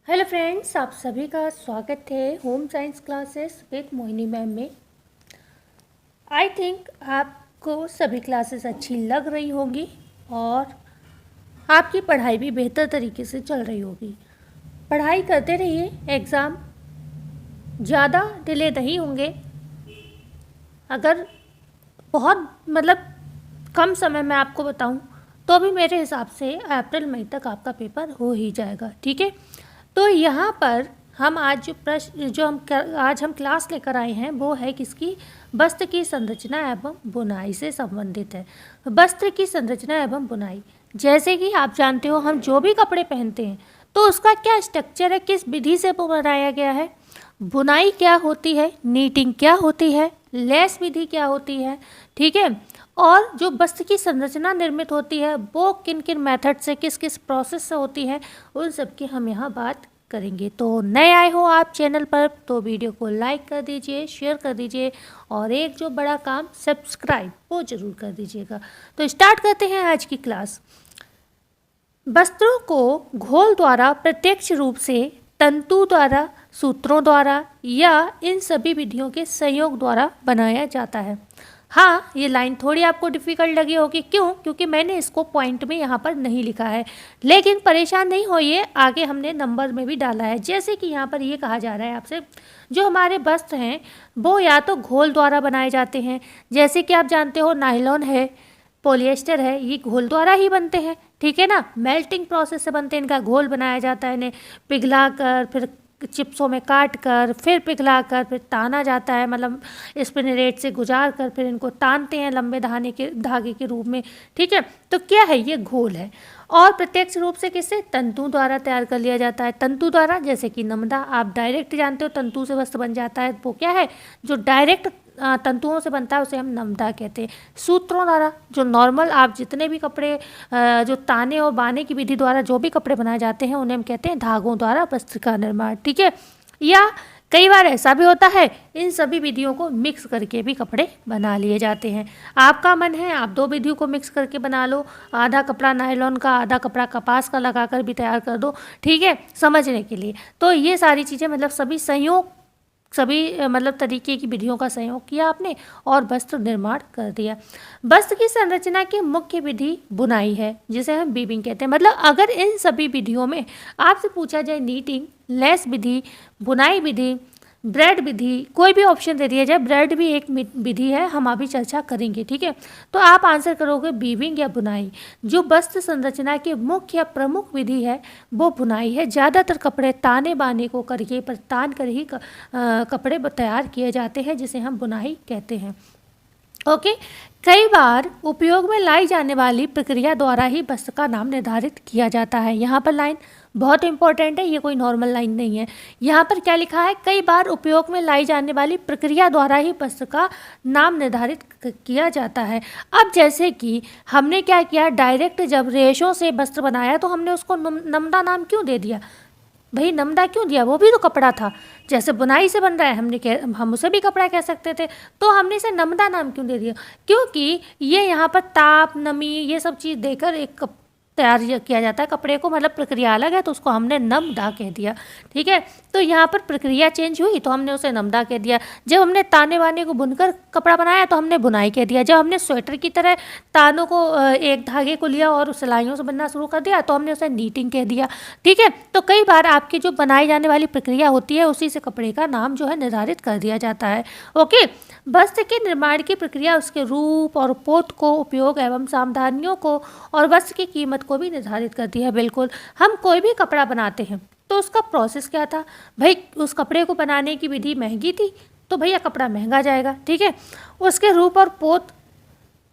Hello friends, आप सभी का स्वागत है home science classes with Mohini ma'am में। आई थिंक आपको सभी क्लासेस अच्छी लग रही होंगी और आपकी पढ़ाई भी बेहतर तरीके से चल रही होगी। पढ़ाई करते रहिए, एग्ज़ाम ज़्यादा डिले नहीं होंगे। अगर बहुत कम समय में आपको बताऊं तो भी मेरे हिसाब से अप्रैल मई तक आपका पेपर हो ही जाएगा। ठीक है, तो यहाँ पर हम आज आज हम क्लास लेकर आए हैं वो है किसकी, वस्त्र की संरचना एवं बुनाई से संबंधित है। वस्त्र की संरचना एवं बुनाई, जैसे कि आप जानते हो हम जो भी कपड़े पहनते हैं तो उसका क्या स्ट्रक्चर है, किस विधि से बनाया गया है, बुनाई क्या होती है, नीटिंग क्या होती है, लेस विधि क्या होती है। ठीक है, और जो वस्त्र की संरचना निर्मित होती है वो किन किन मेथड से, किस किस प्रोसेस से होती है, उन सब की हम यहाँ बात करेंगे। तो नए आए हो आप चैनल पर तो वीडियो को लाइक कर दीजिए, शेयर कर दीजिए और एक जो बड़ा काम सब्सक्राइब वो जरूर कर दीजिएगा। तो स्टार्ट करते हैं आज की क्लास। वस्त्रों को घोल द्वारा प्रत्यक्ष रूप से, तंतु द्वारा, सूत्रों द्वारा या इन सभी विधियों के संयोग द्वारा बनाया जाता है। हाँ, ये लाइन थोड़ी आपको डिफ़िकल्ट लगी होगी, क्यों? क्योंकि मैंने इसको पॉइंट में यहाँ पर नहीं लिखा है, लेकिन परेशान नहीं होइए, आगे हमने नंबर में भी डाला है। जैसे कि यहाँ पर ये कहा जा रहा है आपसे, जो हमारे वस्त्र हैं वो या तो घोल द्वारा बनाए जाते हैं, जैसे कि आप जानते हो नायलॉन है, पॉलिएस्टर है, ये घोल द्वारा ही बनते हैं। ठीक है ना, मेल्टिंग प्रोसेस से बनते हैं, इनका घोल बनाया जाता है, इन्हें पिघला कर फिर चिप्सों में काट कर फिर पिघला कर फिर ताना जाता है, स्पिनरेट से गुजार कर फिर इनको तानते हैं लंबे धागे के रूप में। ठीक है, तो क्या है, ये घोल है। और प्रत्यक्ष रूप से किससे, तंतु द्वारा तैयार कर लिया जाता है। तंतु द्वारा, जैसे कि नमदा, आप डायरेक्ट जानते हो तंतु से वस्त्र बन जाता है, वो क्या है, जो डायरेक्ट तंतुओं से बनता है उसे हम नमदा कहते हैं। सूत्रों द्वारा, जो नॉर्मल आप जितने भी कपड़े जो ताने और बाने की विधि द्वारा जो भी कपड़े बनाए जाते हैं उन्हें हम कहते हैं धागों द्वारा वस्त्र का निर्माण। ठीक है, या कई बार ऐसा भी होता है इन सभी विधियों को मिक्स करके भी कपड़े बना लिए जाते हैं। आपका मन है आप दो विधियों को मिक्स करके बना लो, आधा कपड़ा नायलॉन का आधा कपड़ा कपास का लगाकर भी तैयार कर दो। ठीक है, समझने के लिए तो ये सारी चीज़ें सभी संयोग, सभी तरीके की विधियों का संयोग किया आपने और वस्त्र निर्माण कर दिया। वस्त्र की संरचना की मुख्य विधि बुनाई है, जिसे हम वीविंग कहते हैं। अगर इन सभी विधियों में आपसे पूछा जाए नीटिंग, लेस विधि, बुनाई विधि, ब्रेड विधि, कोई भी ऑप्शन दे दिया जाए, ब्रेड भी एक विधि है, हम अभी चर्चा करेंगे। ठीक है, तो आप आंसर करोगे वीविंग या बुनाई। जो वस्त्र संरचना की मुख्य या प्रमुख विधि है वो बुनाई है। ज़्यादातर कपड़े ताने बाने को करके पर तान कर ही कपड़े तैयार किए जाते हैं, जिसे हम बुनाई कहते हैं। ओके, कई बार उपयोग में लाई जाने वाली प्रक्रिया द्वारा ही वस्त्र का नाम निर्धारित किया जाता है। यहाँ पर लाइन बहुत इंपॉर्टेंट है, ये कोई नॉर्मल लाइन नहीं है। यहाँ पर क्या लिखा है, कई बार उपयोग में लाई जाने वाली प्रक्रिया द्वारा ही वस्त्र का नाम निर्धारित किया जाता है। अब जैसे कि हमने क्या किया, डायरेक्ट जब रेशों से वस्त्र बनाया तो हमने उसको नमदा नाम क्यों दे दिया भाई? नमदा क्यों दिया, वो भी तो कपड़ा था। जैसे बुनाई से बन रहा है, हम उसे भी कपड़ा कह सकते थे, तो हमने इसे नमदा नाम क्यों दे दिया? क्योंकि ये यहाँ पर ताप, नमी, ये सब चीज़ देकर एक तैयार किया जाता है कपड़े को, प्रक्रिया अलग है तो उसको हमने नमदा कह दिया। ठीक है, तो यहाँ पर प्रक्रिया चेंज हुई तो हमने उसे नमदा कह दिया। जब हमने ताने वाने को बुनकर कपड़ा बनाया तो हमने बुनाई कह दिया। जब हमने स्वेटर की तरह तानों को एक धागे को लिया और सिलाइयों से बनना शुरू कर दिया तो हमने उसे नीटिंग कह दिया। ठीक है, तो कई बार आपकी जो बनाई जाने वाली प्रक्रिया होती है उसी से कपड़े का नाम जो है निर्धारित कर दिया जाता है। ओके, वस्त्र के निर्माण की प्रक्रिया उसके रूप और पोत को, उपयोग एवं सावधानियों को और वस्त्र की कीमत को भी निर्धारित करती है। बिल्कुल, हम कोई भी कपड़ा बनाते हैं तो उसका प्रोसेस क्या था भाई? उस कपड़े को बनाने की विधि महंगी थी तो भैया कपड़ा महंगा जाएगा। ठीक है, उसके रूप और पोत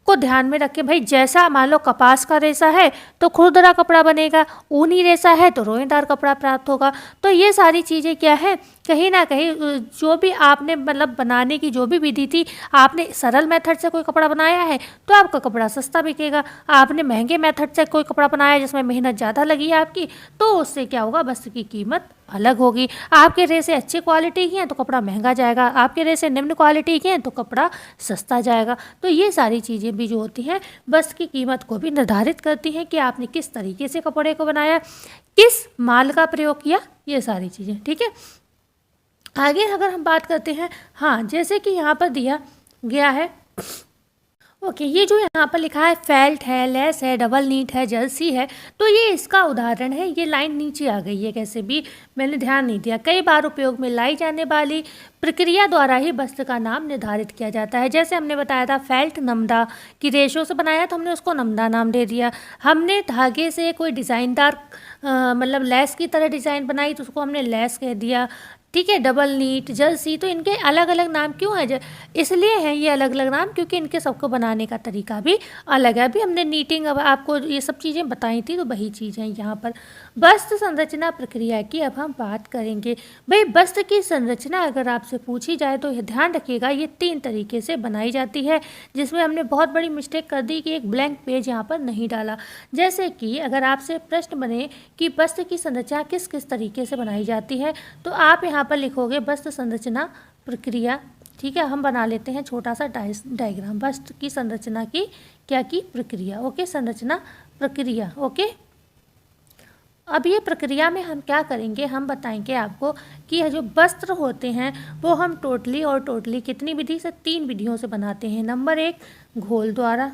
को ध्यान में रखें भाई। जैसा मान लो कपास का रेशा है तो खुरदरा कपड़ा बनेगा, ऊनी रेशा है तो रोएदार कपड़ा प्राप्त होगा। तो ये सारी चीज़ें क्या है, कहीं ना कहीं जो भी आपने बनाने की जो भी विधि थी, आपने सरल मेथड से कोई कपड़ा बनाया है तो आपका कपड़ा सस्ता बिकेगा। आपने महंगे मेथड से कोई कपड़ा बनाया जिसमें मेहनत ज़्यादा लगी है आपकी, तो उससे क्या होगा, वस्त्र की कीमत अलग होगी। आपके रेशे अच्छी क्वालिटी की हैं तो कपड़ा महंगा जाएगा, आपके रेशे निम्न क्वालिटी के हैं तो कपड़ा सस्ता जाएगा। तो ये सारी चीज़ें भी जो होती हैं वस्त्र की कीमत को भी निर्धारित करती हैं कि आपने किस तरीके से कपड़े को बनाया, किस माल का प्रयोग किया, ये सारी चीज़ें, ठीक है। आगे अगर हम बात करते हैं, हाँ, जैसे कि यहाँ पर दिया गया है, ओके, ये जो यहाँ पर लिखा है फेल्ट है, लेस है, डबल नीट है, जर्सी है, तो ये इसका उदाहरण है। ये लाइन नीचे आ गई है कैसे भी, मैंने ध्यान नहीं दिया। कई बार उपयोग में लाई जाने वाली प्रक्रिया द्वारा ही वस्त्र का नाम निर्धारित किया जाता है। जैसे हमने बताया था फेल्ट नमदा की रेशो से बनाया, तो हमने उसको नमदा नाम दे दिया। हमने धागे से कोई डिज़ाइनदार मतलब लेस की तरह डिज़ाइन बनाई, तो उसको हमने लेस कह दिया, ठीक है। डबल नीट, जर्सी, तो इनके अलग अलग नाम क्यों है? इसलिए हैं ये अलग अलग नाम क्योंकि इनके सबको बनाने का तरीका भी अलग है। अभी हमने नीटिंग, अब आपको ये सब चीज़ें बताई थी, तो वही चीज़ है यहाँ पर। वस्त्र संरचना प्रक्रिया की अब हम बात करेंगे। भाई वस्त्र की संरचना अगर आपसे पूछी जाए तो ध्यान रखिएगा, ये 3 तरीके से बनाई जाती है, जिसमें हमने बहुत बड़ी मिस्टेक कर दी कि एक ब्लैंक पेज यहाँ पर नहीं डाला। जैसे कि अगर आपसे प्रश्न बने कि वस्त्र की संरचना किस किस तरीके से बनाई जाती है, तो आप यहाँ पर लिखोगे वस्त्र संरचना प्रक्रिया, ठीक है। हम बना लेते हैं छोटा सा डायग्राम, वस्त्र की संरचना की क्या की प्रक्रिया, ओके, संरचना प्रक्रिया, ओके। अब ये प्रक्रिया में हम क्या करेंगे, हम बताएंगे आपको कि यह जो वस्त्र होते हैं वो हम टोटली कितनी विधि से, 3 विधियों से बनाते हैं। नंबर 1 घोल द्वारा,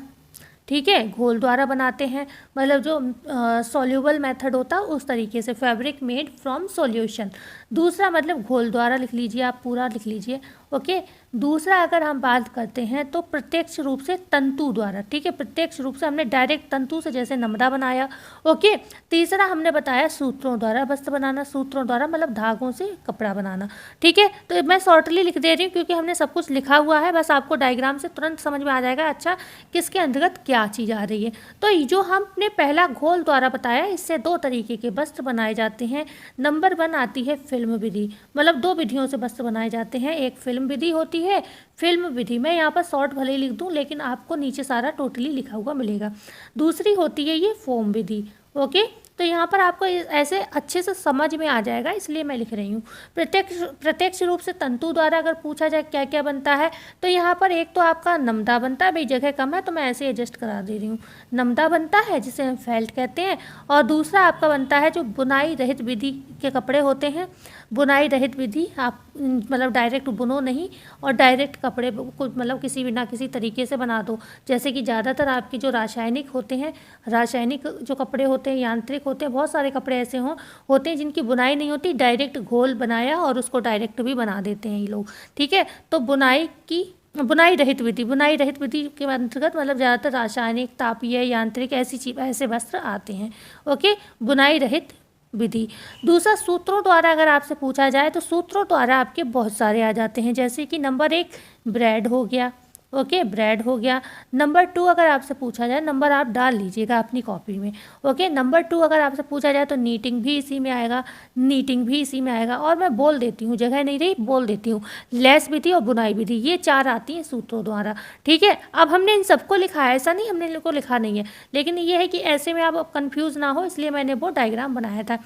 ठीक है, घोल द्वारा बनाते हैं, मतलब जो सॉल्यूबल मेथड होता है उस तरीके से, फैब्रिक मेड फ्रॉम सॉल्यूशन। दूसरा मतलब घोल द्वारा लिख लीजिए, आप पूरा लिख लीजिए, ओके। दूसरा अगर हम बात करते हैं तो प्रत्यक्ष रूप से तंतु द्वारा, ठीक है, प्रत्यक्ष रूप से हमने डायरेक्ट तंतु से जैसे नमदा बनाया, ओके। तीसरा हमने बताया सूत्रों द्वारा वस्त्र बनाना, सूत्रों द्वारा मतलब धागों से कपड़ा बनाना, ठीक है। तो मैं शॉर्टली लिख दे रही हूँ क्योंकि हमने सब कुछ लिखा हुआ है, बस आपको डायग्राम से तुरंत समझ में आ जाएगा अच्छा किसके अंतर्गत क्या चीज़ आ रही है। तो जो हमने पहला घोल द्वारा बताया, इससे 2 तरीके के वस्त्र बनाए जाते हैं। नंबर 1 आती है फिल्म विधि, मतलब 2 विधियों से वस्त्र बनाए जाते हैं। एक फिल्म विधि होती है, फिल्म विधि मैं यहाँ पर शॉर्ट भले ही लिख दूँ लेकिन आपको नीचे सारा टोटली लिखा हुआ मिलेगा। दूसरी होती है ये फोम विधि, ओके। तो यहाँ पर आपको ऐसे अच्छे से समझ में आ जाएगा, इसलिए मैं लिख रही हूँ। प्रत्यक्ष रूप से तंतु द्वारा अगर पूछा जाए क्या क्या बनता है, तो यहाँ पर एक तो आपका नमदा बनता है, भाई जगह कम है तो मैं ऐसे एडजस्ट करा दे रही हूँ। नमदा बनता है जिसे हम फेल्ट कहते हैं, और दूसरा आपका बनता है जो बुनाई रहित विधि के कपड़े होते हैं। बुनाई रहित विधि आप मतलब डायरेक्ट बुनो नहीं, और डायरेक्ट कपड़े को मतलब किसी भी ना किसी तरीके से बना दो। जैसे कि ज़्यादातर आपके जो रासायनिक होते हैं, रासायनिक जो कपड़े होते हैं, यांत्रिक होते हैं, बहुत सारे कपड़े ऐसे होते हैं जिनकी बुनाई नहीं होती, डायरेक्ट घोल बनाया और उसको डायरेक्ट भी बना देते हैं ये लोग, ठीक है। तो बुनाई रहित विधि के अंतर्गत मतलब ज़्यादातर रासायनिक, तापीय, यांत्रिक ऐसे वस्त्र आते हैं, ओके, बुनाई रहित विधि। दूसरा सूत्रों द्वारा अगर आपसे पूछा जाए तो सूत्रों द्वारा आपके बहुत सारे आ जाते हैं, जैसे कि नंबर 1 ब्रेड हो गया, ओके, ब्रेड हो गया। नंबर 2 अगर आपसे पूछा जाए, नंबर आप डाल लीजिएगा अपनी कॉपी में, ओके। नंबर 2 अगर आपसे पूछा जाए तो नीटिंग भी इसी में आएगा, और मैं बोल देती हूँ, जगह नहीं रही बोल देती हूँ, लेस विधि और बुनाई विधि, ये 4 आती हैं सूत्रों द्वारा, ठीक है। अब हमने इन सबको लिखा है, ऐसा नहीं हमने इनको लिखा नहीं है, लेकिन ये है कि ऐसे में आप कन्फ्यूज़ ना हो, इसलिए मैंने वो डायग्राम बनाया था।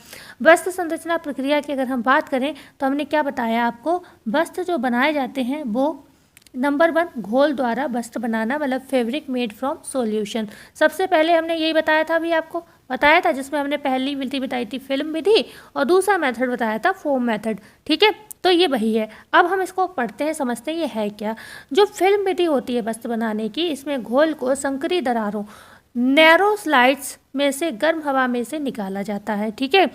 वस्त्र संरचना प्रक्रिया की अगर हम बात करें तो हमने क्या बताया आपको, वस्त्र जो बनाए जाते हैं वो नंबर 1 घोल द्वारा वस्त्र बनाना, मतलब फैब्रिक मेड फ्रॉम सॉल्यूशन। सबसे पहले हमने यही बताया था, अभी आपको बताया था, जिसमें हमने पहली विधि बताई थी फिल्म विधि, और दूसरा मेथड बताया था फोम मेथड, ठीक है। तो ये वही है। अब हम इसको पढ़ते हैं, समझते हैं ये है क्या। जो फिल्म विधि होती है वस्त्र बनाने की, इसमें घोल को संकरी दरारों, नैरो स्लाइड्स में से गर्म हवा में से निकाला जाता है, ठीक है,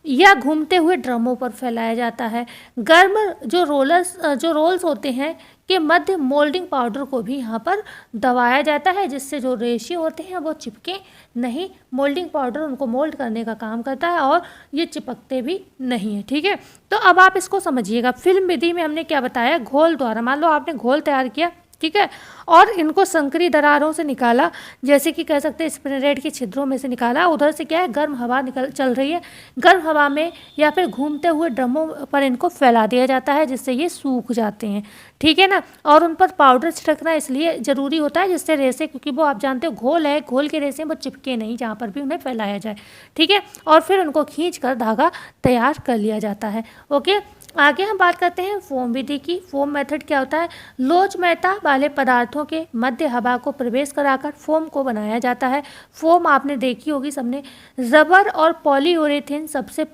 या घूमते हुए ड्रमों पर फैलाया जाता है। गर्म जो रोल्स होते हैं के मध्य मोल्डिंग पाउडर को भी यहाँ पर दबाया जाता है, जिससे जो रेशियो होते हैं वो चिपके नहीं। मोल्डिंग पाउडर उनको मोल्ड करने का काम करता है और ये चिपकते भी नहीं है, ठीक है। तो अब आप इसको समझिएगा। फिल्म विधि में हमने क्या बताया, घोल द्वारा, मान लो आपने घोल तैयार किया, ठीक है, और इनको संकरी दरारों से निकाला, जैसे कि कह सकते हैं स्पिनरेट के छिद्रों में से निकाला। उधर से क्या है, गर्म हवा चल रही है, गर्म हवा में या फिर घूमते हुए ड्रमों पर इनको फैला दिया जाता है, जिससे ये सूख जाते हैं, ठीक है ना। और उन पर पाउडर छिड़कना इसलिए ज़रूरी होता है जिससे रेसे, क्योंकि वो आप जानते हो घोल है, घोल के रेसे वो चिपके नहीं जहाँ पर भी उन्हें फैलाया जाए, ठीक है। और फिर उनको खींच कर धागा तैयार कर लिया जाता है, ओके। आगे हम बात करते हैं फोम विधि की। फोम मेथड क्या होता है? लोचमयता वाले पदार्थों के मध्य हवा को प्रवेश कराकर फोम को बनाया जाता है। फोम आपने देखी होगी सबने। रबर और पॉलीयूरेथेन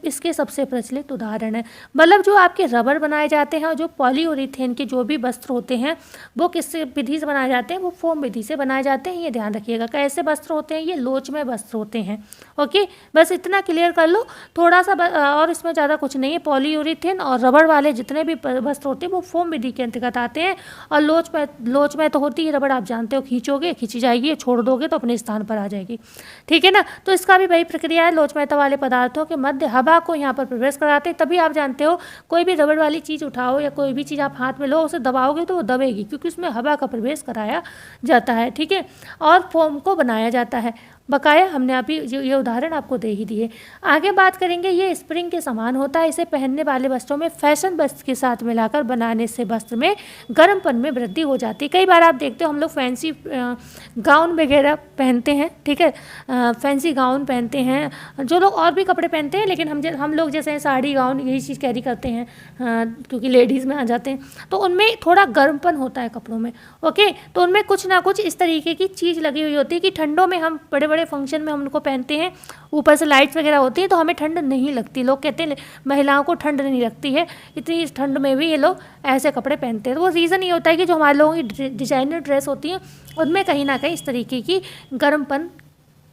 इसके सबसे प्रचलित उदाहरण है। मतलब जो आपके रबर बनाए जाते हैं और जो पॉलीयूरेथेन के जो भी वस्त्र होते हैं वो किस विधि से बनाए जाते हैं? वो फोम विधि से बनाए जाते हैं। ये ध्यान रखिएगा। कैसे वस्त्र होते हैं? ये लोचमय वस्त्र होते हैं। ओके, बस इतना क्लियर कर लो। थोड़ा सा और इसमें ज़्यादा कुछ नहीं है। पॉलीयूरेथेन और रबर वाले जितने भी वस्त्र होते हैं वो फोम विधि के अंतर्गत आते हैं। और लोच में तो होती है रबड़, आप जानते हो, खींचोगे खींची जाएगी, छोड़ दोगे तो अपने स्थान पर आ जाएगी। ठीक है ना? तो इसका भी वही प्रक्रिया है। लोचमयता वाले पदार्थों के मध्य हवा को यहाँ पर प्रवेश कराते हैं। तभी आप जानते हो कोई भी रबड़ वाली चीज़ उठाओ या कोई भी चीज़ आप हाथ में लो, उसे दबाओगे तो वो दबेगी, क्योंकि उसमें हवा का प्रवेश कराया जाता है। ठीक है, और फोम को बनाया जाता है। बकाया हमने अभी ये उदाहरण आपको दे ही दिए। आगे बात करेंगे, ये स्प्रिंग के समान होता है। इसे पहनने वाले वस्त्रों में फैशन वस्त्र के साथ मिलाकर बनाने से वस्त्र में गर्मपन में वृद्धि हो जाती है। कई बार आप देखते हो हम लोग फैंसी गाउन वगैरह पहनते हैं। ठीक है, फैंसी गाउन पहनते हैं, जो लोग और भी कपड़े पहनते हैं, लेकिन हम लोग जैसे साड़ी गाउन यही चीज़ कैरी करते हैं, क्योंकि लेडीज़ में आ जाते हैं, तो उनमें थोड़ा गर्मपन होता है कपड़ों में। ओके, तो उनमें कुछ ना कुछ इस तरीके की चीज़ लगी हुई होती है कि ठंडों में हम बड़े बड़े फंक्शन में हम उनको पहनते हैं, ऊपर से लाइट्स वगैरह होती है तो हमें ठंड नहीं लगती। लोग कहते हैं महिलाओं को ठंड नहीं लगती है, इतनी ठंड में भी ये लोग ऐसे कपड़े पहनते हैं। तो वो रीज़न ये होता है कि जो हमारे लोगों की डिजाइनर ड्रेस होती हैं उनमें कहीं ना कहीं इस तरीके की गर्मपन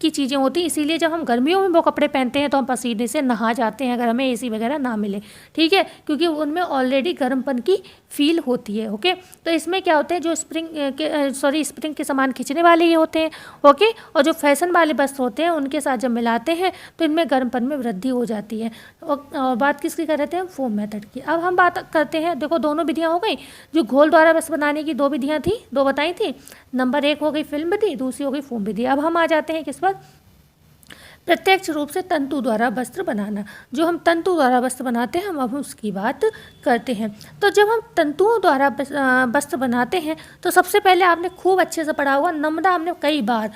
की चीज़ें होती हैं। इसीलिए जब हम गर्मियों में वो कपड़े पहनते हैं तो हम पसीने से नहा जाते हैं, अगर हमें एसी वगैरह ना मिले। ठीक है, क्योंकि उनमें ऑलरेडी गर्मपन की फील होती है। ओके, तो इसमें क्या होते हैं, जो स्प्रिंग के समान खींचने वाले ये होते हैं। ओके, और जो फैशन वाले वस्त्र होते हैं उनके साथ जब मिलाते हैं तो इनमें गर्मपन में वृद्धि हो जाती है। और बात किसकी कर रहे थे हम? फोम मेथड की। अब हम बात करते हैं, देखो दोनों विधियाँ हो गई। जो घोल द्वारा वस्त्र बनाने की दो विधियाँ थी, दो बताई थी। नंबर 1 हो गई फिल्म विधि, दूसरी हो गई फोम विधि। अब हम आ जाते हैं किस पर? प्रत्यक्ष रूप से तंतु द्वारा वस्त्र बनाना। जो हम तंतु द्वारा वस्त्र बनाते हैं, हम अब उसकी बात करते हैं। तो जब हम तंतुओं द्वारा वस्त्र बनाते हैं तो सबसे पहले आपने खूब अच्छे से पढ़ा हुआ नमदा, हमने कई बार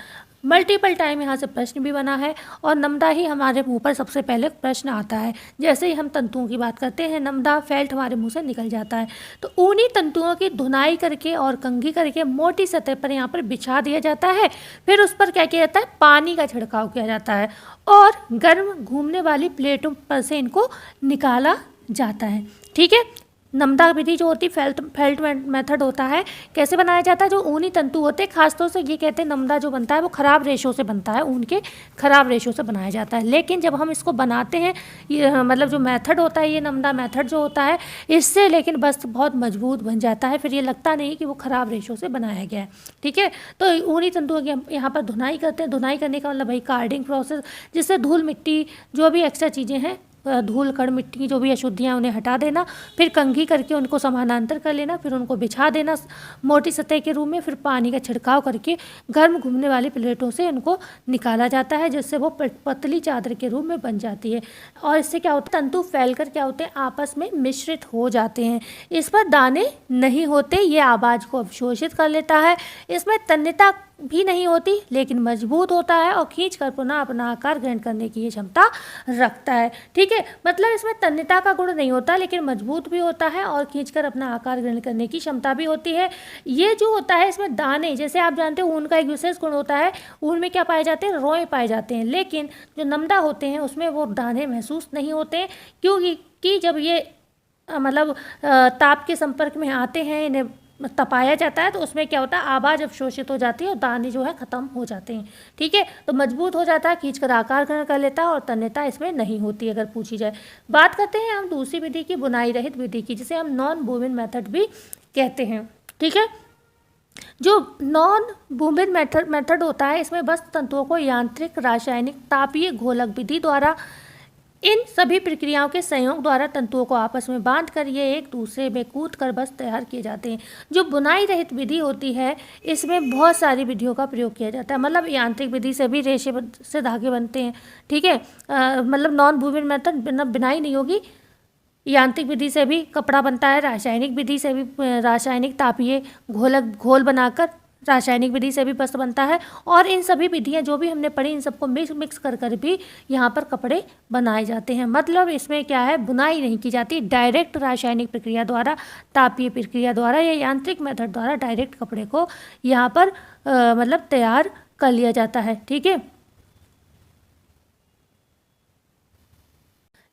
मल्टीपल टाइम यहाँ से प्रश्न भी बना है, और नमदा ही हमारे मुंह पर सबसे पहले प्रश्न आता है। जैसे ही हम तंतुओं की बात करते हैं, नमदा फेल्ट हमारे मुंह से निकल जाता है। तो ऊनी तंतुओं की धुनाई करके और कंघी करके मोटी सतह पर यहाँ पर बिछा दिया जाता है। फिर उस पर क्या किया जाता है? पानी का छिड़काव किया जाता है और गर्म घूमने वाली प्लेटों पर से इनको निकाला जाता है। ठीक है, नमदा विधि जो होती है फेल्ट मेथड होता है। कैसे बनाया जाता है? जो ऊनी तंतु होते हैं, खासतौर से ये कहते हैं नमदा जो बनता है वो खराब रेशों से बनता है, ऊन के खराब रेशों से बनाया जाता है। लेकिन जब हम इसको बनाते हैं, ये मतलब जो मेथड होता है, ये नमदा मेथड जो होता है, इससे लेकिन वस्त्र बहुत मजबूत बन जाता है। फिर ये लगता नहीं कि वो खराब रेशों से बनाया गया है। ठीक है, तो ऊनी तंतुओं की हम यहाँ पर धुनाई करते हैं। धुनाई करने का मतलब भाई कार्डिंग प्रोसेस, जिससे धूल मिट्टी जो भी एक्स्ट्रा चीज़ें हैं, धूल कण मिट्टी की जो भी अशुद्धियाँ उन्हें हटा देना। फिर कंघी करके उनको समानांतर कर लेना, फिर उनको बिछा देना मोटी सतह के रूप में। फिर पानी का छिड़काव करके गर्म घूमने वाली प्लेटों से उनको निकाला जाता है, जिससे वो पतली चादर के रूप में बन जाती है। और इससे क्या होता है? तंतु फैलकर क्या होते हैं? आपस में मिश्रित हो जाते हैं। इस पर दाने नहीं होते, ये आवाज़ को अवशोषित कर लेता है। इसमें तन्यता भी नहीं होती, लेकिन मजबूत होता है और खींचकर पुनः अपना आकार ग्रहण करने की ये क्षमता रखता है। ठीक है, मतलब इसमें तन्यता का गुण नहीं होता, लेकिन मजबूत भी होता है और खींचकर अपना आकार ग्रहण करने की क्षमता भी होती है। ये जो होता है इसमें दाने, जैसे आप जानते हो ऊन का एक विशेष गुण होता है, ऊन में क्या पाए जाते हैं? रोए पाए जाते हैं। लेकिन जो नमदा होते हैं उसमें वो दाने महसूस नहीं होते, क्योंकि जब ये मतलब ताप के संपर्क में आते हैं, इन्हें तपाया जाता है, तो उसमें क्या होता है? आवाज़ अवशोषित हो जाती है और दाने जो है ख़त्म हो जाते हैं। ठीक है, तो मजबूत हो जाता है, खींचकर आकार ग्रहण कर लेता है और तन्यता इसमें नहीं होती अगर पूछी जाए। बात करते हैं हम दूसरी विधि की, बुनाई रहित विधि की, जिसे हम नॉन वूवन मेथड भी कहते हैं। ठीक है, जो नॉन वूवन मेथड होता है, इसमें वस्त्र तंतुओं को यांत्रिक, रासायनिक, तापीय घोलक विधि द्वारा, इन सभी प्रक्रियाओं के संयोग द्वारा तंतुओं को आपस में बांधकर ये एक दूसरे में कूद कर वस्त्र तैयार किए जाते हैं। जो बुनाई रहित विधि होती है, इसमें बहुत सारी विधियों का प्रयोग किया जाता है। मतलब यांत्रिक विधि से भी रेशे से धागे बनते हैं। ठीक है, मतलब नॉन वूवन मेथड बिनाई नहीं होगी, यांत्रिक विधि से भी कपड़ा बनता है, रासायनिक विधि से भी रासायनिक तापीय घोल बनाकर रासायनिक विधि से भी वस्त्र बनता है, और इन सभी विधियाँ जो भी हमने पढ़ी इन सबको मिक्स कर कर भी यहाँ पर कपड़े बनाए जाते हैं। मतलब इसमें क्या है, बुनाई नहीं की जाती, डायरेक्ट रासायनिक प्रक्रिया द्वारा, तापीय प्रक्रिया द्वारा या यांत्रिक मेथड द्वारा डायरेक्ट कपड़े को यहाँ पर मतलब तैयार कर लिया जाता है। ठीक है,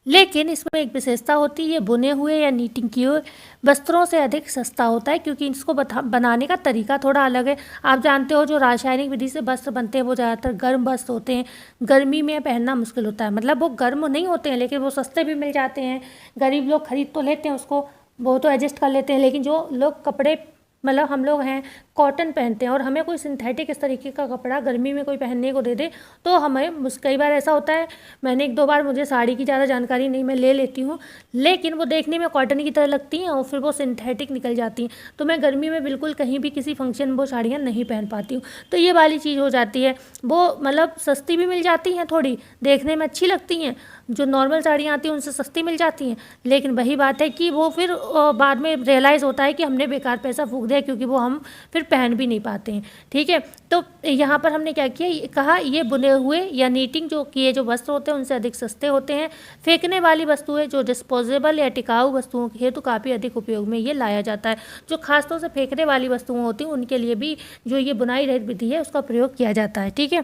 लेकिन इसमें एक विशेषता होती है, ये बुने हुए या नीटिंग किए हुए वस्त्रों से अधिक सस्ता होता है, क्योंकि इसको बनाने का तरीका थोड़ा अलग है। आप जानते हो जो रासायनिक विधि से वस्त्र बनते हैं वो ज़्यादातर गर्म वस्त्र होते हैं, गर्मी में पहनना मुश्किल होता है। मतलब वो गर्म नहीं होते हैं लेकिन वो सस्ते भी मिल जाते हैं, गरीब लोग खरीद तो लेते हैं उसको, वो तो एडजस्ट कर लेते हैं। लेकिन जो लोग कपड़े, मतलब हम लोग हैं कॉटन पहनते हैं और हमें कोई सिंथेटिक इस तरीके का कपड़ा गर्मी में कोई पहनने को दे दे तो हमें कई बार ऐसा होता है, मैंने 1-2 बार, मुझे साड़ी की ज़्यादा जानकारी नहीं, मैं ले लेती हूँ, लेकिन वो देखने में कॉटन की तरह लगती हैं और फिर वो सिंथेटिक निकल जाती हैं, तो मैं गर्मी में बिल्कुल कहीं भी किसी फंक्शन में वो साड़ियाँ नहीं पहन पाती हूँ। तो ये वाली चीज़ हो जाती है, वो मतलब सस्ती भी मिल जाती हैं, थोड़ी देखने में अच्छी लगती हैं, जो नॉर्मल साड़ियाँ आती हैं उनसे सस्ती मिल जाती हैं, लेकिन वही बात है कि वो फिर बाद में रियलाइज़ होता है कि हमने बेकार पैसा फूंक दिया, क्योंकि वो हम फिर पहन भी नहीं पाते हैं। ठीक है, तो यहाँ पर हमने क्या किया, कहा ये बुने हुए या नीटिंग जो किए जो वस्त्र होते हैं उनसे अधिक सस्ते होते हैं। फेंकने वाली वस्तुएं जो डिस्पोजेबल या टिकाऊ वस्तुओं के हेतु काफ़ी अधिक उपयोग में ये लाया जाता है। जो खासतौर से फेंकने वाली वस्तुएं होती हैं उनके लिए भी जो ये बुनाई रहित विधि है उसका प्रयोग किया जाता है। ठीक है,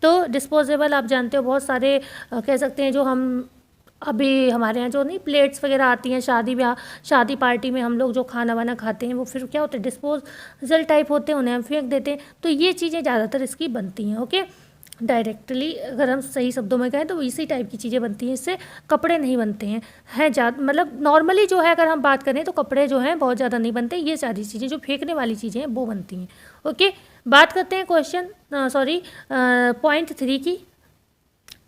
तो डिस्पोजेबल आप जानते हो बहुत सारे कह सकते हैं, जो हम अभी हमारे यहाँ जो नहीं प्लेट्स वगैरह आती हैं शादी ब्याह, शादी पार्टी में हम लोग जो खाना वाना खाते हैं वो फिर क्या होते हैं, डिस्पोजल टाइप होते हैं, उन्हें हम फेंक देते हैं। तो ये चीज़ें ज़्यादातर इसकी बनती हैं। ओके, डायरेक्टली अगर हम सही शब्दों में कहें तो इसी टाइप की चीज़ें बनती हैं, इससे कपड़े नहीं बनते हैं ज़्यादा, मतलब नॉर्मली जो है अगर हम बात करें तो कपड़े जो हैं बहुत ज़्यादा नहीं बनते, ये सारी चीज़ें जो फेंकने वाली चीज़ें हैं वो बनती हैं। ओके, बात करते हैं पॉइंट 3 की,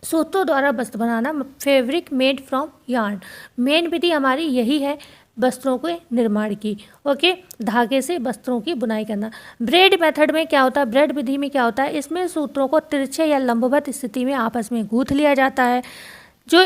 सूत्रों द्वारा वस्त्र बनाना, fabric made from yarn. Main विधि हमारी यही है वस्त्रों के निर्माण की। ओके, धागे से वस्त्रों की बुनाई करना। ब्रेड मेथड में क्या होता है, ब्रेड विधि में क्या होता है, इसमें सूत्रों को तिरछे या लंबवत स्थिति में आपस में गूंथ लिया जाता है। जो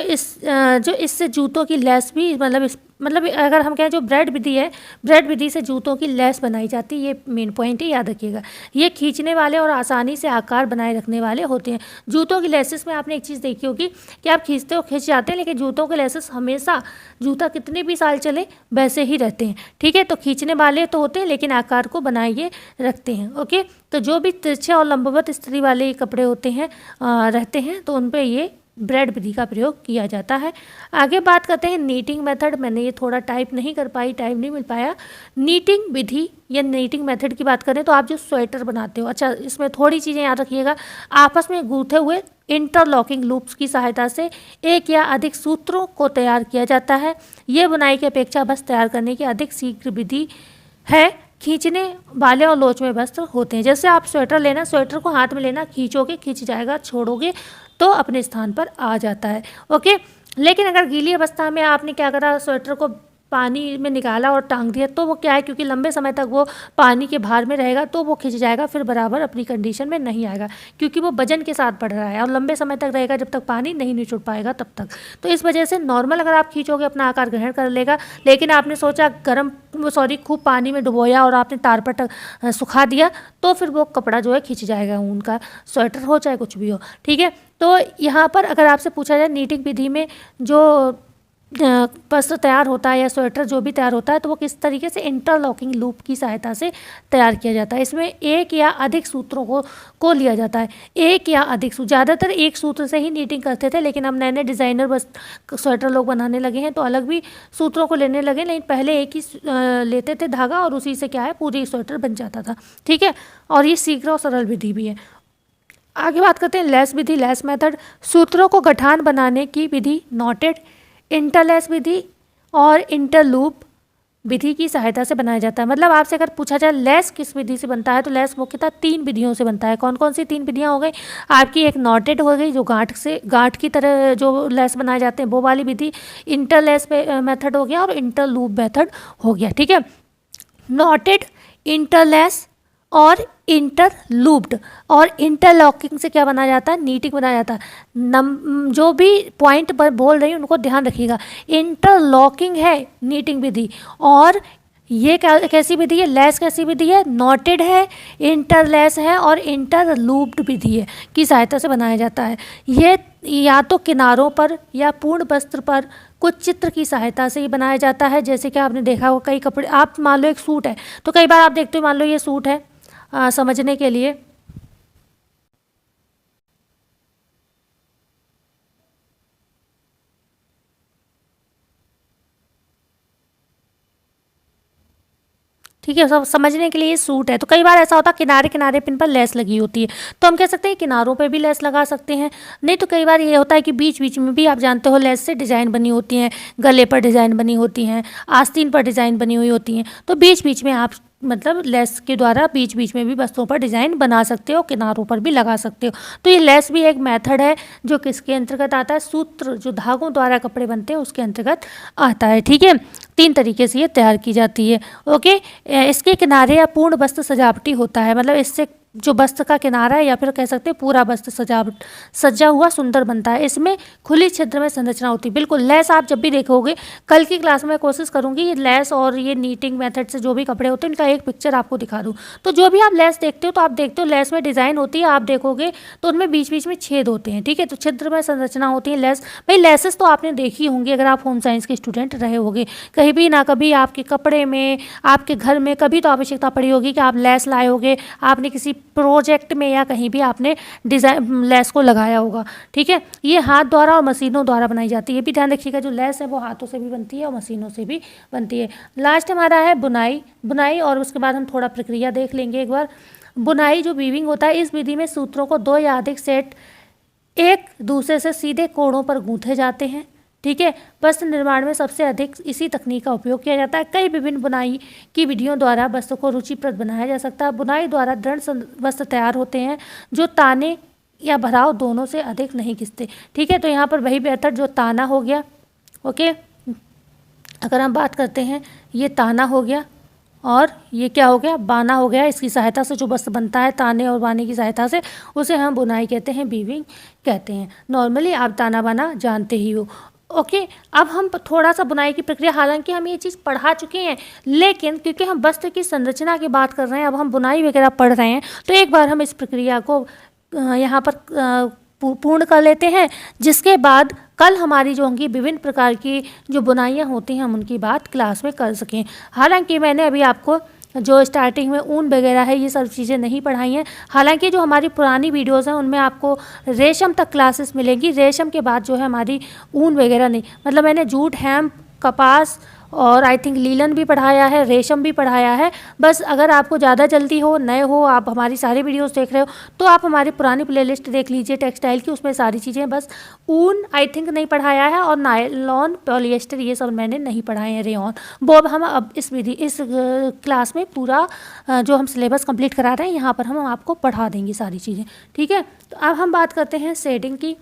इससे जूतों की लेस भी, मतलब अगर हम कहें जो ब्रेड विधि है, ब्रेड विधि से जूतों की लेस बनाई जाती है, ये मेन पॉइंट है, याद रखिएगा। ये खींचने वाले और आसानी से आकार बनाए रखने वाले होते हैं। जूतों की लेसेस में आपने एक चीज़ देखी होगी कि आप खींचते हो खींच जाते हैं, लेकिन जूतों के लेसेस हमेशा, जूता कितने भी साल चले वैसे ही रहते हैं। ठीक है, तो खींचने वाले तो होते हैं लेकिन आकार को बनाए रखते हैं। ओके, तो जो भी तिरछे और लंबवत स्थिति वाले कपड़े होते हैं रहते हैं तो उन पर ये ब्रेड विधि का प्रयोग किया जाता है। आगे बात करते हैं नीटिंग मेथड। मैंने ये थोड़ा टाइप नहीं कर पाई, टाइम नहीं मिल पाया। नीटिंग विधि या नीटिंग मेथड की बात करें तो आप जो स्वेटर बनाते हो, अच्छा इसमें थोड़ी चीज़ें याद रखिएगा, आपस में गूंथे हुए इंटरलॉकिंग लूप्स की सहायता से एक या अधिक सूत्रों को तैयार किया जाता है। ये बुनाई की अपेक्षा बस तैयार करने की अधिक शीघ्र विधि है। खींचने वाले और लोच में वस्त्र होते हैं। जैसे आप स्वेटर लेना, स्वेटर को हाथ में लेना, खींचोगे खींच जाएगा, छोड़ोगे तो अपने स्थान पर आ जाता है। ओके, लेकिन अगर गीली अवस्था में आपने क्या करा, स्वेटर को पानी में निकाला और टांग दिया तो वो क्या है, क्योंकि लंबे समय तक वो पानी के भार में रहेगा तो वो खिंच जाएगा, फिर बराबर अपनी कंडीशन में नहीं आएगा, क्योंकि वो वजन के साथ बढ़ रहा है और लंबे समय तक रहेगा जब तक पानी नहीं निचुड़ पाएगा तब तक। तो इस वजह से नॉर्मल अगर आप खींचोगे अपना आकार ग्रहण कर लेगा, लेकिन आपने सोचा खूब पानी में डुबोया और आपने तार पर सुखा दिया तो फिर वो कपड़ा जो है खिंच जाएगा, ऊन का स्वेटर हो चाहे कुछ भी हो। ठीक है, तो यहाँ पर अगर आपसे पूछा जाए नीटिंग विधि में जो वस्त्र तैयार होता है या स्वेटर जो भी तैयार होता है तो वो किस तरीके से इंटरलॉकिंग लूप की सहायता से तैयार किया जाता है। इसमें एक या अधिक सूत्रों को लिया जाता है। एक या अधिक ज़्यादातर एक सूत्र से ही नीटिंग करते थे, लेकिन अब नए नए डिज़ाइनर बस स्वेटर लोग बनाने लगे हैं तो अलग भी सूत्रों को लेने लगे, लेकिन पहले एक ही लेते थे धागा और उसी से क्या है पूरी स्वेटर बन जाता था। ठीक है, और ये शीघ्र और सरल विधि भी है। आगे बात करते हैं लेस विधि, लेस मेथड। सूत्रों को गठान बनाने की विधि नॉटेड, इंटरलेस विधि और इंटरलूप विधि की सहायता से बनाया जाता है। मतलब आपसे अगर पूछा जाए लेस किस विधि से बनता है तो लेस मुख्यतः 3 विधियों से बनता है। कौन कौन सी 3 विधियाँ हो गई आपकी? एक नॉटेड हो गई, जो गांठ की तरह जो लेस बनाए जाते हैं वो वाली विधि, इंटरलेस मेथड हो गया और इंटरलूप मेथड हो गया। ठीक है, नॉटेड, इंटरलेस और इंटरलूप्ड और इंटरलॉकिंग से क्या बनाया जाता है? नीटिंग बनाया जाता है। जो भी पॉइंट पर बोल रही हूँ उनको ध्यान रखिएगा। इंटरलॉकिंग है नीटिंग विधि और ये कैसी विधि है, लेस कैसी विधि है, नॉटेड है, इंटरलेस है और इंटरलूप्ड विधि है की सहायता से बनाया जाता है। ये या तो किनारों पर या पूर्ण वस्त्र पर कुछ चित्र की सहायता से ही बनाया जाता है। जैसे कि आपने देखा हो कई कपड़े, आप मान लो एक सूट है तो कई बार आप देखते हो, मान लो ये सूट है, समझने के लिए ठीक है, सब समझने के लिए ये सूट है। तो कई बार ऐसा होता है किनारे किनारे पिन पर लेस लगी होती है, तो हम कह सकते हैं किनारों पे भी लेस लगा सकते हैं। नहीं तो कई बार ये होता है कि बीच बीच में भी आप जानते हो लेस से डिज़ाइन बनी होती हैं, गले पर डिज़ाइन बनी होती हैं, आस्तीन पर डिज़ाइन बनी हुई होती हैं, तो बीच बीच में आप मतलब लेस के द्वारा बीच बीच में भी वस्तुओं पर डिज़ाइन बना सकते हो, किनारों पर भी लगा सकते हो। तो ये लेस भी एक मेथड है जो किसके अंतर्गत आता है, सूत्र जो धागों द्वारा कपड़े बनते हैं उसके अंतर्गत आता है। ठीक है, 3 तरीके से ये तैयार की जाती है। ओके, इसके किनारे या पूर्ण वस्त्र सजावटी होता है, मतलब इससे जो वस्त्र का किनारा है या फिर कह सकते हैं पूरा वस्त्र सजावट सजा हुआ सुंदर बनता है। इसमें खुली छिद्र में संरचना होती है। बिल्कुल, लेस आप जब भी देखोगे, कल की क्लास में कोशिश करूंगी ये लेस और ये नीटिंग मेथड से जो भी कपड़े होते हैं इनका एक पिक्चर आपको दिखा दूँ। तो जो भी आप लेस देखते हो तो आप देखते हो लेस में डिज़ाइन होती है, आप देखोगे तो उनमें बीच बीच में छेद होते हैं। ठीक है, तो छिद्र में संरचना होती है लेस। भाई लेसेस तो आपने देखी होंगी अगर आप होम साइंस के स्टूडेंट रहे होगे, कहीं भी ना कभी आपके कपड़े में, आपके घर में कभी तो आवश्यकता पड़ी होगी कि आप लेस लाए होगे, आपने किसी प्रोजेक्ट में या कहीं भी आपने डिज़ाइन लेस को लगाया होगा। ठीक है, ये हाथ द्वारा और मशीनों द्वारा बनाई जाती है। ये भी ध्यान रखिएगा, जो लेस है वो हाथों से भी बनती है और मशीनों से भी बनती है। लास्ट हमारा है बुनाई। बुनाई और उसके बाद हम थोड़ा प्रक्रिया देख लेंगे एक बार। बुनाई जो वीविंग होता है, इस विधि में सूत्रों को 2 या अधिक सेट एक दूसरे से सीधे कोणों पर गूंथे जाते हैं। ठीक है, वस्त्र निर्माण में सबसे अधिक इसी तकनीक का उपयोग किया जाता है। कई विभिन्न बुनाई की विधियों द्वारा वस्त्र को रुचिप्रद बनाया जा सकता है। बुनाई द्वारा दृढ़ वस्त्र तैयार होते हैं जो ताने या भराव दोनों से अधिक नहीं खिंचते। ठीक है, तो यहाँ पर वही बेहतर जो ताना हो गया। ओके, अगर हम बात करते हैं, ये ताना हो गया और ये क्या हो गया, बाना हो गया। इसकी सहायता से जो वस्त्र बनता है ताने और बाने की सहायता से, उसे हम बुनाई कहते हैं, वीविंग कहते हैं। नॉर्मली आप ताना बाना जानते ही हो। ओके, अब हम थोड़ा सा बुनाई की प्रक्रिया, हालांकि हम ये चीज़ पढ़ा चुके हैं, लेकिन क्योंकि हम वस्त्र की संरचना की बात कर रहे हैं, अब हम बुनाई वगैरह पढ़ रहे हैं, तो एक बार हम इस प्रक्रिया को यहाँ पर पूर्ण कर लेते हैं, जिसके बाद कल हमारी जो होंगी विभिन्न प्रकार की जो बुनाइयाँ होती हैं हम उनकी बात क्लास में कर सकें। हालांकि मैंने अभी आपको जो स्टार्टिंग में ऊन वगैरह है ये सब चीज़ें नहीं पढ़ाई हैं। हालांकि जो हमारी पुरानी वीडियोस हैं उनमें आपको रेशम तक क्लासेस मिलेंगी। रेशम के बाद जो है हमारी ऊन वगैरह नहीं, मतलब मैंने जूट, हेम्प, कपास और आई थिंक लीलन भी पढ़ाया है, रेशम भी पढ़ाया है। बस अगर आपको ज़्यादा जल्दी हो, नए हो, आप हमारी सारी वीडियोस देख रहे हो, तो आप हमारी पुरानी प्लेलिस्ट देख लीजिए टेक्सटाइल की, उसमें सारी चीज़ें, बस ऊन आई थिंक नहीं पढ़ाया है और नायलॉन, पॉलिएस्टर ये सब मैंने नहीं पढ़ाए हैं, रेयॉन। वो अब हम अब इस क्लास में पूरा जो हम सिलेबस कंप्लीट करा रहे हैं यहाँ पर हम आपको पढ़ा देंगे सारी चीज़ें। ठीक है, तो अब हम बात करते हैं शेडिंग की।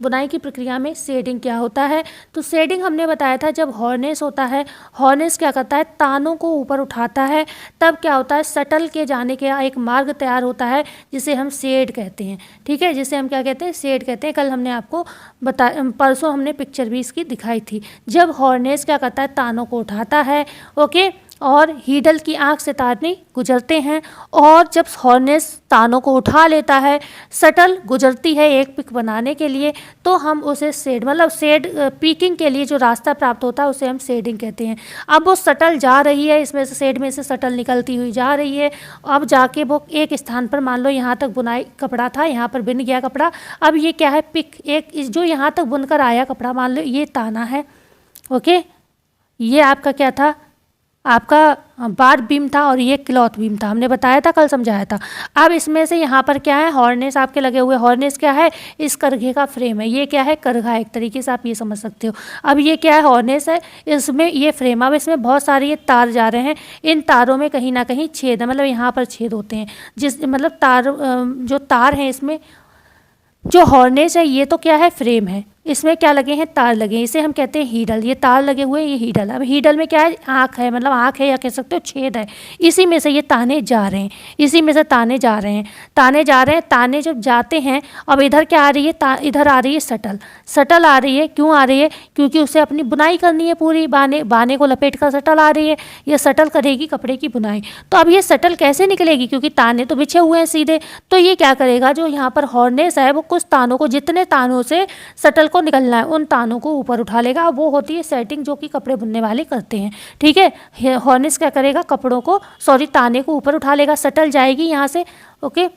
बुनाई की प्रक्रिया में शेडिंग क्या होता है, तो शेडिंग हमने बताया था जब हॉर्नेस होता है, हॉर्नेस क्या करता है, तानों को ऊपर उठाता है, तब क्या होता है, सटल के जाने के एक मार्ग तैयार होता है जिसे हम शेड कहते हैं। ठीक है, जिसे हम क्या कहते हैं, शेड कहते हैं। कल हमने आपको परसों हमने पिक्चर भी इसकी दिखाई थी। जब हॉर्नेस क्या करता है, तानों को उठाता है, ओके, और हीडल की आंख से ताने गुजरते हैं, और जब हॉर्नेस तानों को उठा लेता है, सटल गुजरती है एक पिक बनाने के लिए, तो हम उसे शेड, मतलब शेड पीकिंग के लिए जो रास्ता प्राप्त होता है उसे हम शेडिंग कहते हैं। अब वो सटल जा रही है, इसमें से शेड में से सटल निकलती हुई जा रही है, अब जाके वो एक स्थान पर, मान लो यहाँ तक बुनाई कपड़ा था, यहाँ पर बिन गया कपड़ा, अब ये क्या है, पिक, एक जो यहाँ तक बुनकर आया कपड़ा, मान लो ये ताना है, ओके, ये आपका क्या था, आपका बार बीम था और ये क्लॉथ बीम था, हमने बताया था, कल समझाया था। अब इसमें से यहाँ पर क्या है, हॉर्नेस आपके लगे हुए, हॉर्नेस क्या है, इस करघे का फ्रेम है, ये क्या है, करघा, एक तरीके से आप ये समझ सकते हो। अब ये क्या है, हॉर्नेस है, इसमें ये फ्रेम, अब इसमें बहुत सारे ये तार जा रहे हैं, इन तारों में कहीं ना कहीं छेद है, मतलब यहाँ पर छेद होते हैं, जिस मतलब तार जो तार हैं इसमें, जो हॉर्नेस है ये तो क्या है, फ्रेम है, इसमें क्या लगे हैं, तार लगे हैं, इसे हम कहते हैं हीडल। ये तार लगे हुए हैं, ये हीडल। अब हीडल में क्या है, आँख है, मतलब आँख है या कह सकते हो छेद है, इसी में से ये ताने जा रहे हैं, इसी में से ताने जा रहे हैं, ताने जा रहे हैं। ताने जब जाते हैं, अब इधर क्या आ रही है, इधर आ रही है शटल। शटल आ रही है, क्यों आ रही है, क्योंकि उसे अपनी बुनाई करनी है पूरी, बाने को लपेट कर शटल आ रही है, ये शटल करेगी कपड़े की बुनाई। तो अब ये शटल कैसे निकलेगी, क्योंकि ताने तो बिछे हुए हैं सीधे, तो ये क्या करेगा, जो यहाँ पर हॉर्नेस है वो कुछ तानों को, जितने तानों से शटल को निकलना है उन तानों को ऊपर उठा लेगा। वो होती है सेटिंग, जो कि कपड़े बुनने वाले करते हैं, ठीक है। हॉर्नेस क्या करेगा, कपड़ों को, सॉरी, ताने को ऊपर उठा लेगा। शटल जाएगी यहाँ से, ओके,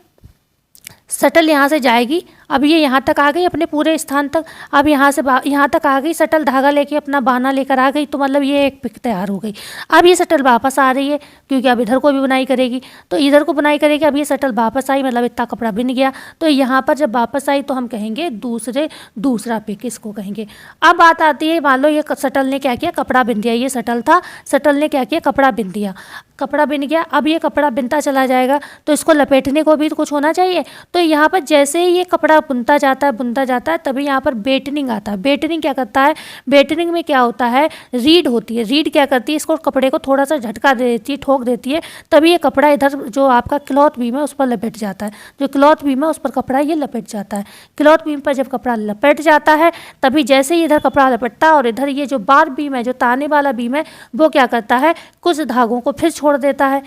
शटल यहाँ से जाएगी। अब ये यहाँ तक आ गई अपने पूरे स्थान तक। अब यहाँ से यहाँ तक आ गई शटल, धागा लेके अपना बाना लेकर आ गई, तो मतलब ये एक पिक तैयार हो गई। अब ये शटल वापस आ रही है, क्योंकि अब इधर को भी बुनाई करेगी, तो इधर को बुनाई करेगी। अब ये शटल वापस आई, मतलब इतना कपड़ा बिन गया। तो यहाँ पर जब वापस आई तो हम कहेंगे दूसरा पिक, इसको कहेंगे। अब बात आती है, मान लो ये शटल ने क्या किया, कपड़ा बिन दिया। ये शटल था, शटल ने क्या किया, कपड़ा बिन दिया, कपड़ा बिन गया। अब ये कपड़ा बिनता चला जाएगा, तो इसको लपेटने को भी तो कुछ होना चाहिए। तो यहाँ पर जैसे ही ये कपड़ा बुनता जाता है, तभी यहाँ पर बेटनिंग आता है। बेटनिंग क्या करता है, बेटनिंग में क्या होता है, रीड होती है। रीड क्या करती है, इसको कपड़े को थोड़ा सा झटका दे देती है, ठोक देती है, तभी ये कपड़ा इधर जो आपका क्लॉथ बीम है उस पर लपेट जाता है। जो क्लॉथ बीम है उस पर कपड़ा ये लपेट जाता है। क्लॉथ बीम पर जब कपड़ा लपेट जाता है, तभी जैसे ही इधर कपड़ा लपेटता है और इधर ये जो बार बीम है, जो ताने वाला बीम है, वो क्या करता है, कुछ धागों को फिर छोड़ देता है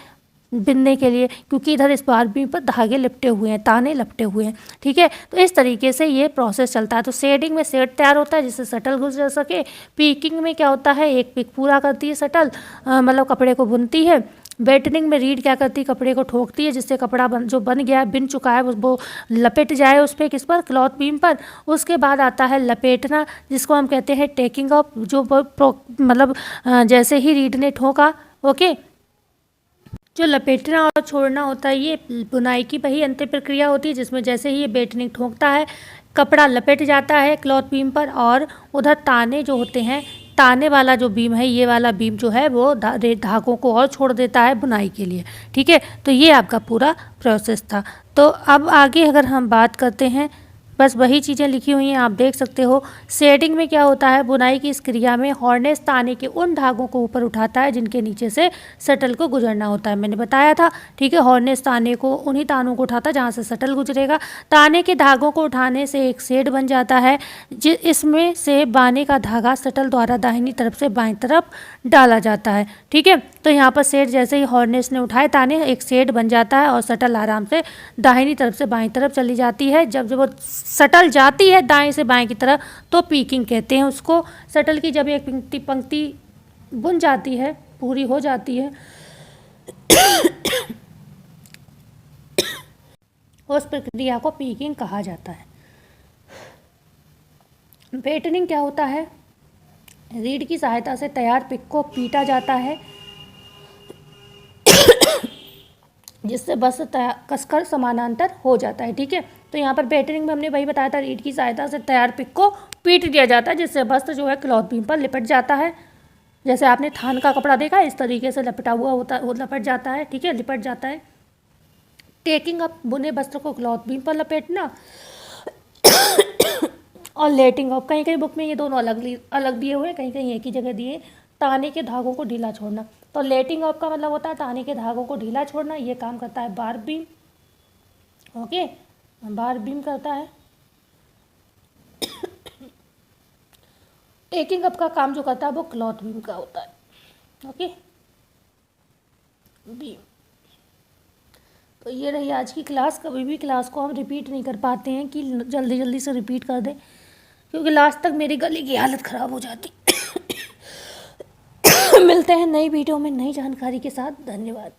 बिनने के लिए, क्योंकि इधर इस बार बीम पर धागे लिपटे हुए हैं, ताने लपटे हुए हैं, ठीक है। तो इस तरीके से ये प्रोसेस चलता है। तो शेडिंग में शेड तैयार होता है जिससे शटल गुजर सके। पीकिंग में क्या होता है, एक पिक पूरा करती है शटल, मतलब कपड़े को बुनती है। बेटनिंग में रीड क्या करती है, कपड़े को ठोकती है, जिससे कपड़ा जो बन गया है, बिन चुका है, वो लपेट जाए उस पर, किस पर, क्लॉथ बीम पर। उसके बाद आता है लपेटना, जिसको हम कहते हैं टेकिंग ऑफ, जो मतलब जैसे ही रीड ने ठोका, ओके, जो लपेटना और छोड़ना होता है, ये बुनाई की वही अंतिम प्रक्रिया होती है, जिसमें जैसे ही ये बेटनिंग ठोकता है, कपड़ा लपेट जाता है क्लॉथ बीम पर, और उधर ताने जो होते हैं, ताने वाला जो बीम है, ये वाला बीम जो है वो धागों को और छोड़ देता है बुनाई के लिए, ठीक है। तो ये आपका पूरा प्रोसेस था। तो अब आगे अगर हम बात करते हैं, बस वही चीज़ें लिखी हुई हैं, आप देख सकते हो। शेडिंग में क्या होता है, बुनाई की इस क्रिया में हॉर्नेस ताने के उन धागों को ऊपर उठाता है जिनके नीचे से शटल को गुजरना होता है। मैंने बताया था, ठीक है। हॉर्नेस ताने को, उन्हीं तानों को उठाता है जहाँ से शटल गुजरेगा। ताने के धागों को उठाने से एक शेड बन जाता है, इसमें से बाने का धागा शटल द्वारा दाहिनी तरफ से बाएं तरफ डाला जाता है, ठीक है। तो यहाँ पर शेड, जैसे ही हॉर्नेस ने उठाए ताने, एक शेड बन जाता है और शटल आराम से दाहिनी तरफ से बाएं तरफ चली जाती है। जब वो शटल जाती है दाएं से बाएं की तरफ, तो पीकिंग कहते हैं उसको। शटल की जब एक पंक्ति बुन जाती है, पूरी हो जाती है, उस प्रक्रिया को पीकिंग कहा जाता है। बेटनिंग क्या होता है, रीड की सहायता से तैयार पिक को पीटा जाता है, जिससे बस कसकर समानांतर हो जाता है, ठीक है। तो यहाँ पर बेटनिंग में हमने वही बताया था, रीड की सहायता से तैयार पिक को पीट दिया जाता है, जिससे वस्त्र जो है क्लॉथ बीम पर लिपट जाता है। जैसे आपने थान का कपड़ा देखा, इस तरीके से लपटा हुआ होता है, वो लपट जाता है, ठीक है, लिपट जाता है। टेकिंग अप, बुने वस्त्र को क्लॉथ बीम पर लपेटना, और लेटिंग ऑफ, कहीं कहीं बुक में ये दोनों अलग दिए हुए हैं, कहीं कहीं एक ही जगह दिए। ताने के धागों को ढीला छोड़ना, तो लेटिंग ऑफ का मतलब होता है ताने के धागों को ढीला छोड़ना। ये काम करता है बार बीम, ओके, बार बीम करता है। टेकिंग अप का काम जो करता है वो क्लॉथ बीम का होता है, ओके, बीम। तो ये रही आज की क्लास। कभी भी क्लास को हम रिपीट नहीं कर पाते हैं कि जल्दी जल्दी से रिपीट कर दें, क्योंकि लास्ट तक मेरी गले की हालत ख़राब हो जाती। मिलते हैं नई वीडियो में नई जानकारी के साथ। धन्यवाद।